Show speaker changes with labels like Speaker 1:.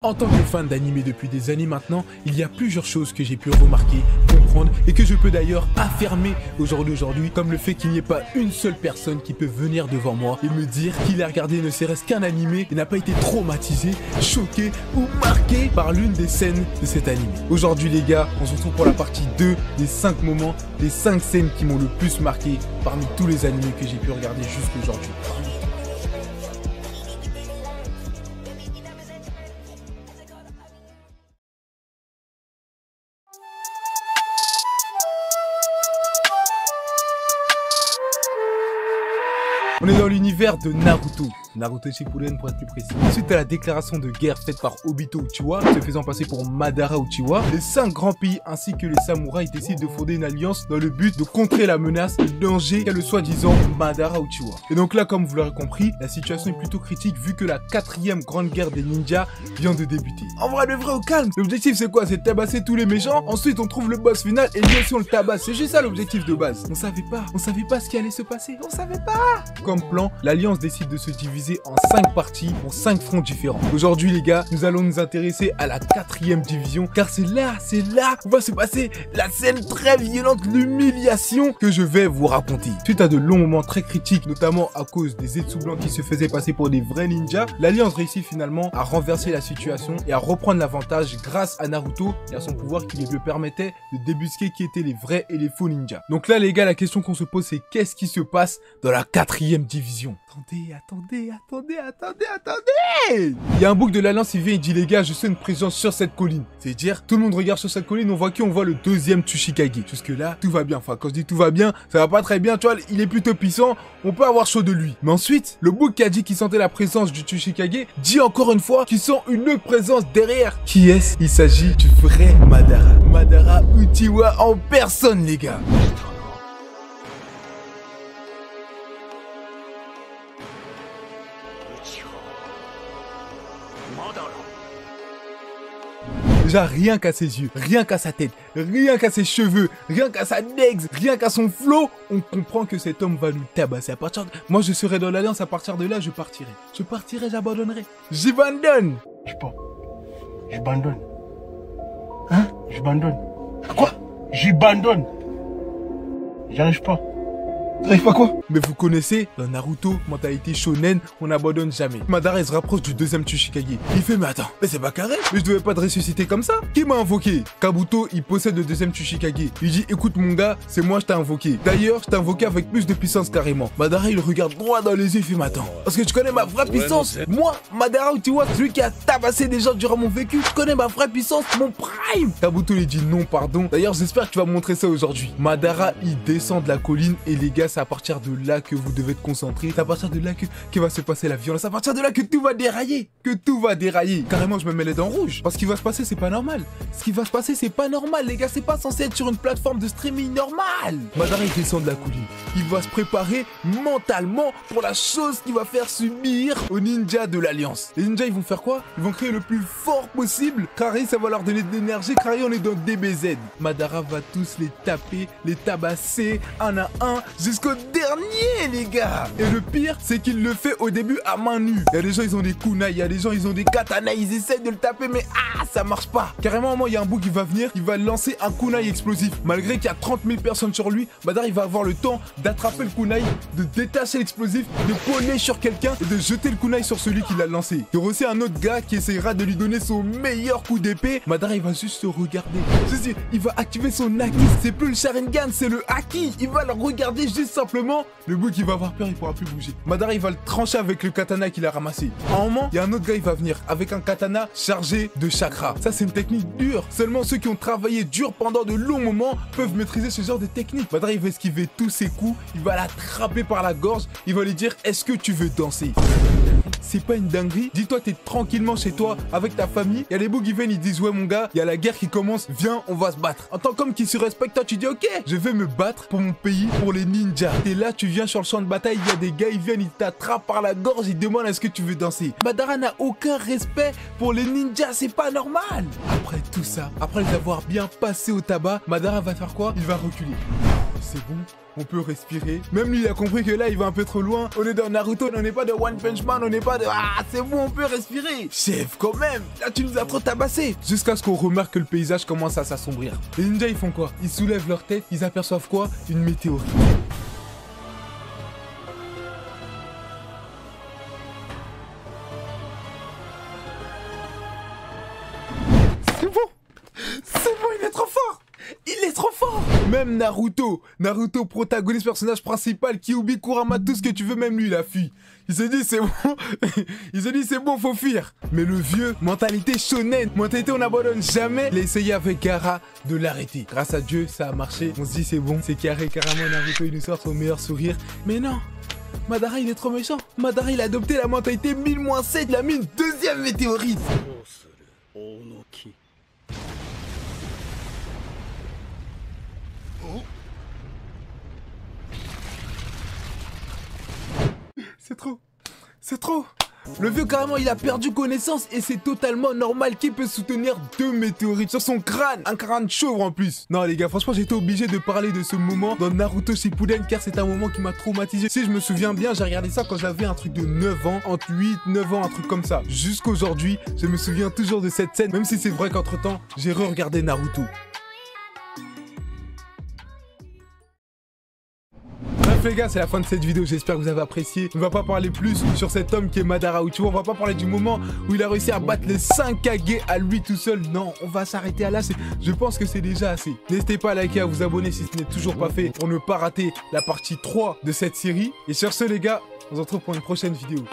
Speaker 1: En tant que fan d'anime depuis des années maintenant, il y a plusieurs choses que j'ai pu remarquer, comprendre et que je peux d'ailleurs affirmer au jour d'aujourd'hui, comme le fait qu'il n'y ait pas une seule personne qui peut venir devant moi et me dire qu'il a regardé ne serait-ce qu'un animé et n'a pas été traumatisé, choqué ou marqué par l'une des scènes de cet anime. Aujourd'hui les gars, on se retrouve pour la partie 2 des 5 moments, des 5 scènes qui m'ont le plus marqué parmi tous les animés que j'ai pu regarder jusqu'à aujourd'hui. On est dans l'univers de Naruto. Naruto Shippuden pour être plus précis. Suite à la déclaration de guerre faite par Obito Uchiwa, se faisant passer pour Madara Uchiwa, les 5 grands pays ainsi que les samouraïs décident de fonder une alliance dans le but de contrer la menace, le danger qu'a le soi-disant Madara Uchiwa. Et donc là, comme vous l'aurez compris, la situation est plutôt critique vu que la 4e grande guerre des ninjas vient de débuter. En vrai, le vrai au calme, l'objectif c'est quoi? C'est de tabasser tous les méchants, ensuite on trouve le boss final et lui aussi on le tabasse. C'est juste ça l'objectif de base. On savait pas ce qui allait se passer, on savait pas. Comme plan, l'alliance décide de se diviser en 5 parties, en 5 fronts différents. Aujourd'hui les gars, nous allons nous intéresser à la 4e division, car c'est là où va se passer la scène très violente, l'humiliation que je vais vous raconter. Suite à de longs moments très critiques, notamment à cause des Zetsu blancs qui se faisaient passer pour des vrais ninjas, l'alliance réussit finalement à renverser la situation et à reprendre l'avantage grâce à Naruto et à son pouvoir qui lui permettait de débusquer qui étaient les vrais et les faux ninjas. Donc là les gars, la question qu'on se pose c'est qu'est-ce qui se passe dans la 4e division? Attendez. Il y a un bouc de l'alliance, il vient et dit les gars, je sens une présence sur cette colline. C'est-à-dire, tout le monde regarde sur cette colline, on voit qui? On voit le 2e Tsuchikage. Jusque là, tout va bien. Enfin, quand je dis tout va bien, ça va pas très bien, tu vois, il est plutôt puissant, on peut avoir chaud de lui. Mais ensuite, le bouc qui a dit qu'il sentait la présence du Tsuchikage, dit encore une fois qu'il sent une autre présence derrière. Qui est-ce? Il s'agit du vrai Madara. Madara Uchiwa en personne, les gars. Déjà, rien qu'à ses yeux, rien qu'à sa tête, rien qu'à ses cheveux, rien qu'à sa neige, rien qu'à son flow, on comprend que cet homme va nous tabasser. À partir de... Moi, je serai dans l'alliance, à partir de là, je partirai. J'abandonnerai. J'abandonne.
Speaker 2: Je sais pas. J'abandonne. Hein? J'abandonne. Quoi? J'abandonne. J'arrive pas. T'arrives pas quoi?
Speaker 1: Mais vous connaissez, dans Naruto, mentalité shonen, on n'abandonne jamais. Madara il se rapproche du 2e Tsuchikage. Il fait mais attends, mais c'est pas carré, mais je devais pas te ressusciter comme ça. Qui m'a invoqué? Kabuto, il possède le 2e Tsuchikage. Il dit écoute mon gars, c'est moi je t'ai invoqué. D'ailleurs, je t'ai invoqué avec plus de puissance carrément. Madara il le regarde droit dans les yeux, il fait mais attends, parce que tu connais ma vraie puissance. Moi, Madara Uchiwa, celui qui a tabassé des gens durant mon vécu, tu connais ma vraie puissance, mon prime. Kabuto lui dit non pardon. D'ailleurs, j'espère que tu vas me montrer ça aujourd'hui. Madara il descend de la colline et les gars, c'est à partir de là que vous devez être concentré. C'est à partir de là que va se passer la violence. C'est à partir de là que tout va dérailler. Carrément, je me mets les dents rouges. Parce qu'il va se passer, c'est pas normal. Ce qui va se passer, c'est pas normal, les gars. C'est pas censé être sur une plateforme de streaming normale. Madara, il descend de la colline. Il va se préparer mentalement pour la chose qui va faire subir aux ninjas de l'Alliance. Les ninjas, ils vont faire quoi? Ils vont créer le plus fort possible. Kari, ça va leur donner de l'énergie. Kari, on est dans DBZ. Madara va tous les taper, les tabasser, un à un, jusqu'au dernier, les gars. Et le pire, c'est qu'il le fait au début à main nue. Il y a des gens, ils ont des kunai, il y a des gens, ils ont des katanas, ils essayent de le taper, mais ça marche pas. Carrément, moi, il y a un bout qui va venir, il va lancer un kunai explosif. Malgré qu'il y a 30 000 personnes sur lui, Madara, il va avoir le temps d'attraper le kunai, de détacher l'explosif, de coller sur quelqu'un et de jeter le kunai sur celui qui l'a lancé. Il y aura aussi un autre gars qui essaiera de lui donner son meilleur coup d'épée. Madara, il va juste se regarder. Il va activer son haki. C'est plus le Sharingan, c'est le haki. Il va le regarder juste simplement. Le bouc il va avoir peur, il pourra plus bouger. Madara il va le trancher avec le katana qu'il a ramassé. À un moment, il y a un autre gars, il va venir avec un katana chargé de chakra. Ça c'est une technique dure. Seulement ceux qui ont travaillé dur pendant de longs moments peuvent maîtriser ce genre de technique. Madara il va esquiver tous ses coups, il va l'attraper par la gorge, il va lui dire est-ce que tu veux danser? C'est pas une dinguerie? Dis-toi, t'es tranquillement chez toi avec ta famille. Il y a les boucs qui viennent, ils disent ouais mon gars, il y a la guerre qui commence, viens, on va se battre. En tant qu'homme qui se respecte, toi tu dis ok, je vais me battre pour mon pays, pour les ninjas. Et là tu viens sur le champ de bataille, il y a des gars, ils viennent, ils t'attrapent par la gorge, ils demandent est-ce que tu veux danser. Madara n'a aucun respect pour les ninjas, c'est pas normal. Après tout ça, après les avoir bien passés au tabac, Madara va faire quoi? Il va reculer. C'est bon, on peut respirer. Même lui, il a compris que là, il va un peu trop loin. On est dans Naruto, on n'est pas de One Punch Man, on n'est pas de... Ah, c'est bon, on peut respirer. Chef, quand même, là, tu nous as trop tabassé. Jusqu'à ce qu'on remarque que le paysage commence à s'assombrir. Les ninjas, ils font quoi? Ils soulèvent leur tête, ils aperçoivent quoi? Une météorite. C'est bon, il est trop fort. Il est trop fort. Même Naruto, protagoniste, personnage principal, qui oublie Kurama, tout ce que tu veux, même lui, il a fui. Il s'est dit, c'est bon, il s'est dit, c'est bon, faut fuir. Mais le vieux, mentalité shonen, mentalité on n'abandonne jamais. Il a essayé avec Gaara de l'arrêter. Grâce à Dieu, ça a marché. On se dit, c'est bon, c'est carré, carrément, Naruto, il nous sort son meilleur sourire. Mais non, Madara, il est trop méchant. Madara, il a adopté la mentalité 1000-7, il a mis une deuxième météorite. C'est trop. C'est trop. Le vieux, carrément, il a perdu connaissance et c'est totalement normal qu'il peut soutenir 2 météorites sur son crâne. Un crâne chauve en plus. Non, les gars, franchement, j'étais obligé de parler de ce moment dans Naruto Shippuden car c'est un moment qui m'a traumatisé. Si je me souviens bien, j'ai regardé ça quand j'avais un truc de 9 ans, entre 8, 9 ans, un truc comme ça. Jusqu'aujourd'hui, je me souviens toujours de cette scène, même si c'est vrai qu'entre temps, j'ai re-regardé Naruto. Bref les gars, c'est la fin de cette vidéo, j'espère que vous avez apprécié. On va pas parler plus sur cet homme qui est Madara Uchiwa, on va pas parler du moment où il a réussi à battre les 5 Kage à lui tout seul. Non, on va s'arrêter à là, je pense que c'est déjà assez. N'hésitez pas à liker, à vous abonner si ce n'est toujours pas fait pour ne pas rater la partie 3 de cette série. Et sur ce les gars, on se retrouve pour une prochaine vidéo.